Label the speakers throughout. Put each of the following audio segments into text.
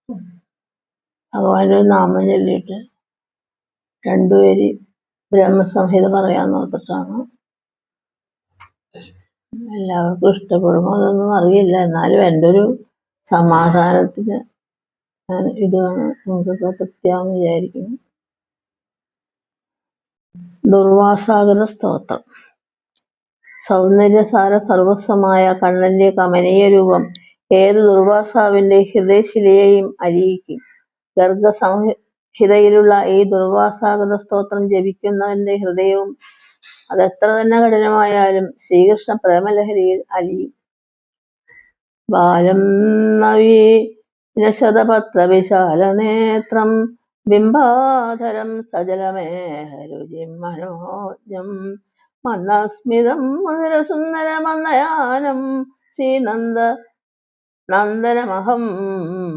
Speaker 1: ഭഗവാന്റെ നാമം ചൊല്ലിയിട്ട് രണ്ടുപേര് ബ്രഹ്മസംഹിത പറയാൻ നോത്തിട്ടാണ്. എല്ലാവർക്കും ഇഷ്ടപ്പെടുമോ അതൊന്നും അറിയില്ല. എന്നാലും എൻ്റെ ഒരു സമാധാനത്തിന് ഞാൻ ഇതാണ് നിങ്ങൾക്കൊക്കെ തൃപ്തിയാണെന്ന് വിചാരിക്കുന്നു. ദുർവാസാഗര സ്തോത്രം. സൗന്ദര്യസാര സർവസ്വമായ കണ്ണന്റെ കമനീയ രൂപം ഏത് ദുർവാസാവിന്റെ ഹൃദയശിലയെയും അലിയിക്കും. ഗർഗസംഹിതയിലുള്ള ഈ ദുർവാസാഗര സ്തോത്രം ജപിക്കുന്നവന്റെ ഹൃദയവും അതെത്ര തന്നെ കഠിനമായാലും ശ്രീകൃഷ്ണ പ്രേമലഹരിയിൽ അലിയും. ബാലം നവീനശതപത്ര വിശാലനേത്രം ബിംബാധരം സജലമേരുചിം മനോജ്ഞം മന്ദസ്മിതം മധുരസുന്ദരമന്ദയാനം ശ്രീനന്ദ നന്ദനമഹം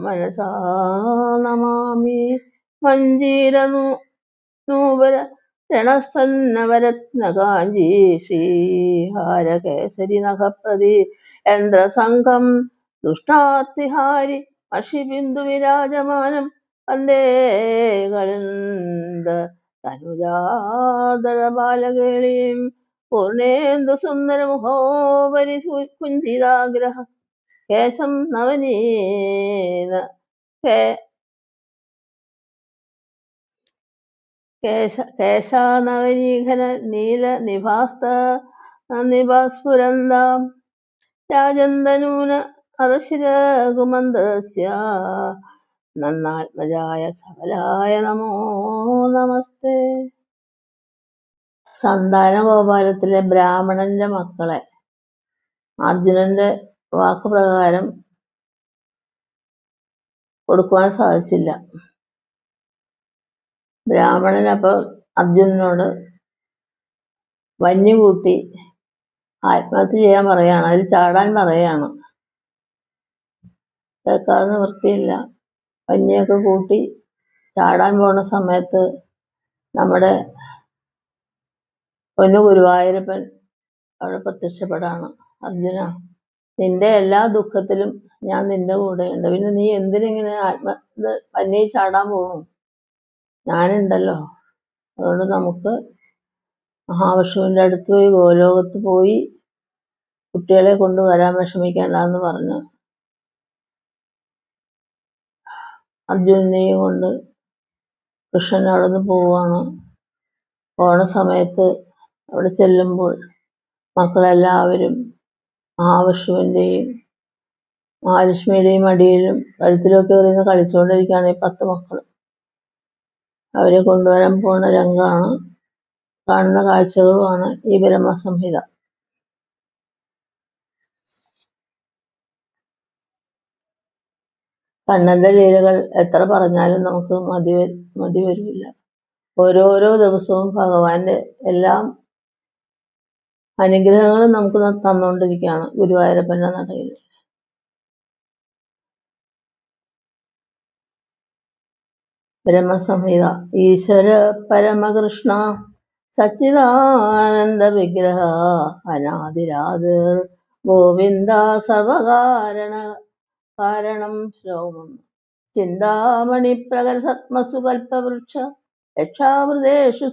Speaker 1: മനസാ നമാമി. മഞ്ജീരനൂപര രണസന്നവരത്നകാഞ്ചി ശ്രീഹാരകേസരി നഖപ്രതി യന്ത്രസംഘം ദുഷ്ടാർത്തിഹാരി മഷിബിന്ദു വിരാജമാനം വന്ദേ കളിന്ദ തനുജാദള ബാലകേളീം പൂർണേന്ദു സുന്ദരമുഖോപരി കുഞ്ചിതാഗ്രഹ കേശം നവനീന കേശാനവനീഘന നീല നിഭാസ്ത നിഭാസ്ഫുരന്താം രാജന്തനൂന അധശിരകുമന്ദസ്യ നന്നാത്മജായ സകലായ നമോ നമസ്തേ. സന്താന ഗോപാലത്തിലെ ബ്രാഹ്മണന്റെ മക്കളെ അർജുനന്റെ വാക്കുപ്രകാരം കൊടുക്കുവാൻ സാധിച്ചില്ല. ബ്രാഹ്മണൻ അപ്പോൾ അർജുനനോട് വന്യ കൂട്ടി ആത്മഹത്യ ചെയ്യാൻ പറയാണ്, അതിൽ ചാടാൻ പറയാണ്. കേൾക്കാതെ നിവൃത്തിയില്ല. വന്യൊക്കെ കൂട്ടി ചാടാൻ പോണ സമയത്ത് നമ്മുടെ പൊന്നു ഗുരുവായൂരപ്പൻ അവിടെ പ്രത്യക്ഷപ്പെടാണ്. അർജുന, നിന്റെ എല്ലാ ദുഃഖത്തിലും ഞാൻ നിന്റെ കൂടെയുണ്ട്. പിന്നെ നീ എന്തിനിങ്ങനെ വന്യ ചാടാൻ പോകണു? ഞാനുണ്ടല്ലോ. അതുകൊണ്ട് നമുക്ക് മഹാവിഷ്ണുവിൻ്റെ അടുത്ത് പോയി ഗോലോകത്ത് പോയി കുട്ടികളെ കൊണ്ടുവരാൻ വിഷമിക്കേണ്ടെന്ന് പറഞ്ഞ് അർജുനനെയും കൊണ്ട് കൃഷ്ണൻ അവിടെ നിന്ന് പോവാണ്. പോണ സമയത്ത് അവിടെ ചെല്ലുമ്പോൾ മക്കളെല്ലാവരും മഹാവിഷ്ണുവിൻ്റെയും മഹാലക്ഷ്മിയുടെയും മടിയിലും കഴുത്തിലൊക്കെ എറിയുന്ന കളിച്ചുകൊണ്ടിരിക്കുകയാണ് ഈ 10 മക്കൾ. അവരെ കൊണ്ടുവരാൻ പോകുന്ന രംഗമാണ്, കാണുന്ന കാഴ്ചകളുമാണ് ഈ ബ്രഹ്മസംഹിത. കണ്ണന്റെ ലീലകൾ എത്ര പറഞ്ഞാലും നമുക്ക് മതി വരില്ല. ഓരോരോ ദിവസവും ഭഗവാന്റെ എല്ലാം അനുഗ്രഹങ്ങളും നമുക്ക് തന്നുകൊണ്ടിരിക്കുകയാണ് ഗുരുവായൂരപ്പൻ്റെ നടയിൽ. ബ്രഹ്മസംഹിത. ഈശ്വര പരമകൃഷ്ണ സച്ചിദാനന്ദ വിഗ്രഹ അനാദിരാതിർ ഗോവിന്ദ സർവകാരണം ശ്ലോകം ചിന്താമണി പ്രകര സത്മസു കൽപ്പവൃക്ഷ രക്ഷാവൃതേഷു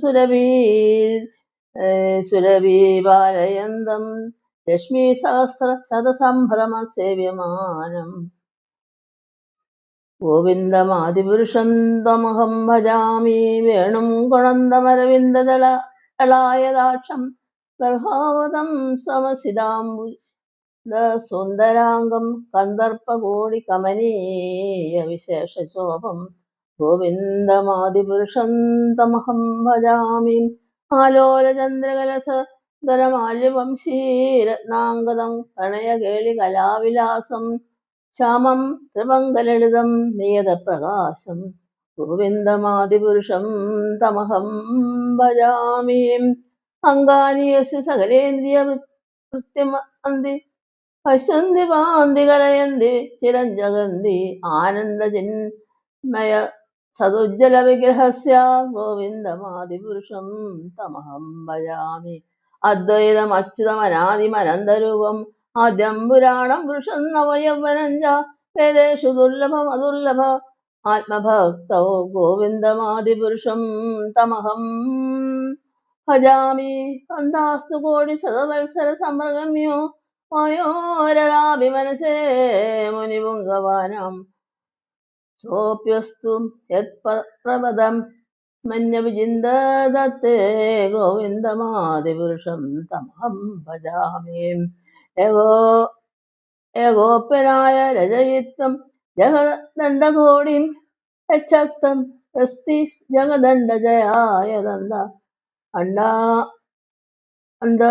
Speaker 1: സുരഭീപാലയന്തം ലക്ഷ്മീ സഹസ്ര ശതസംഭ്രമ സേവ്യമാനം ഗോവിന്ദമാദിപുരുഷം ത്വമഹം ഭജാമി. വേണും കുണന്തമരവിന്ദദളായതാക്ഷം ഗർഭാവതം സമസിതാംബുജസുന്ദരാംഗം കന്ദർപ്പകോടി കമനീയ വിശേഷശോഭം ഗോവിന്ദമാദിപുരുഷം തമഹം ഭജാമി. ആലോലചന്ദ്രകലസധരമാല്യവംശീരത്നാംഗതം പ്രണയകേളി കലാവിലാസം ശ്യാമം ത്രിപങ്കലളിതം നിയതപ്രകാശം ഗോവിന്ദമാദിപുരുഷം തമഹം ഭജാമി. അംഗാനി യസ്യ സകലേന്ദ്രിയവൃത്തിമന്തി പശ്യന്തി പാന്തി കലയന്തി ചിരഞ്ജഗന്തി ആനന്ദചിന്മയ സതുജ്ജല വിഗ്രഹസ്യ ഗോവിന്ദമാദിപുരുഷം തമഹം ഭജാമി. അദ്വൈതം അച്യുതം അനാദിമനന്തരൂപം ആദ്യം പുരാണം പുരുഷം നവയൗവനം ച വേദേഷു ദുർലഭം അദുർലഭ ആത്മഭക്തോ ഗോവിന്ദമാദിപുരുഷം തമഹം ഭജാമി. പന്താസ്തു കോടി ശതവത്സര സമ്രഗമ്യോ മായോരരാഭിമനസേ മുനിപുങ്കവാനാം സോപ്യസ്തു യത്പ്രപദം മന്യവിചിന്തദത്തേ ഗോവിന്ദമാദിപുരുഷം തമഹം ഭജാമി. ഏകോ ഏകോപ്യനായ രചയിത്വം ജഗദണ്ഡകോടിം യച്ഛക്തം അസ്തി ജഗദണ്ഡജയായ ദന്ത അണ്ഡാ അന്ത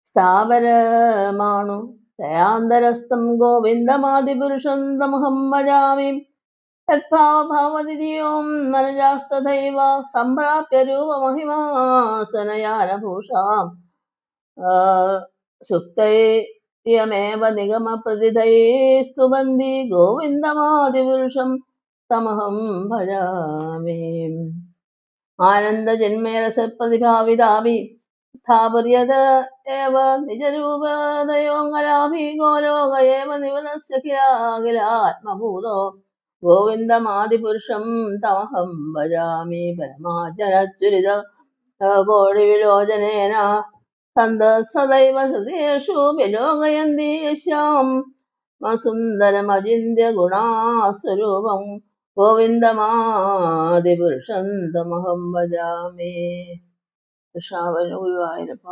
Speaker 1: സ്ഥാവരമാണു ദയാന്തരസ്ഥം ഗോവിന്ദമാദിപുരുഷം തമഹം ഭജാമി. യദ്ഭാവഭാവതിഥിയോം മനജാസ്തഥൈവ സംപ്രാപ്യ രൂപമഹിമാസനയാനഭൂഷാം സുപ്തൈയമേവ നിഗമപ്രതിഥൈസ്തുവന്തി ഗോവിന്ദമാദിപുരുഷം തമഹം ഭജാമി. ആനന്ദജന്മേരസപ്രതിഭാവിതാഭി സ്ഥാപുര്യത ഏവ നിജരൂപതയോങ്കലാഭി ഗോലോക ഏവ നിവനസ്യ കിലാകിലാത്മഭൂതോ ഗോവിന്ദമാദിപുരുഷം തമഹം ഭജാമി. പരമാചരച്ചുരിത കോടിവിലോചനേന സന്ത സദൈവ ഹൃദയേഷു വിലോകയന്തി യസ്യാം സുന്ദരമചിന്യ ഗുണാസ്വരൂപം ഗോവിന്ദമാദിപുരുഷം തമഹം ഭജാമി. കൃഷ്ണാവനു ഗുരുവായൂരപ്പ.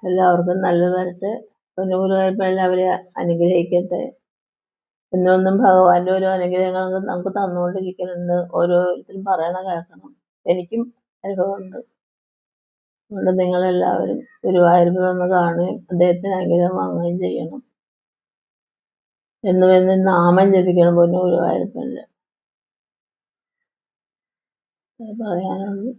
Speaker 1: എല്ലാവർക്കും നല്ലത് വരട്ടെ. ഗുരുവായൂരപ്പ എല്ലാവരെ അനുഗ്രഹിക്കട്ടെ. എന്നൊന്നും ഭഗവാന്റെ ഓരോ അനുഗ്രഹങ്ങൾ നമുക്ക് തന്നുകൊണ്ടിരിക്കുന്നുണ്ട്. ഓരോരുത്തരും പറയണ കേൾക്കണം. എനിക്കും അനുഭവമുണ്ട്. അതുകൊണ്ട് നിങ്ങളെല്ലാവരും ഗുരുവായൂരപ്പനെ ഒന്ന് കാണുകയും അദ്ദേഹത്തിന് അനുഗ്രഹം വാങ്ങുകയും ചെയ്യണം. എന്നും നാമം ജപിക്കണം. പൊന്നു ഗുരുവായൂരപ്പൻ്റെ പറയാനുള്ളൂ.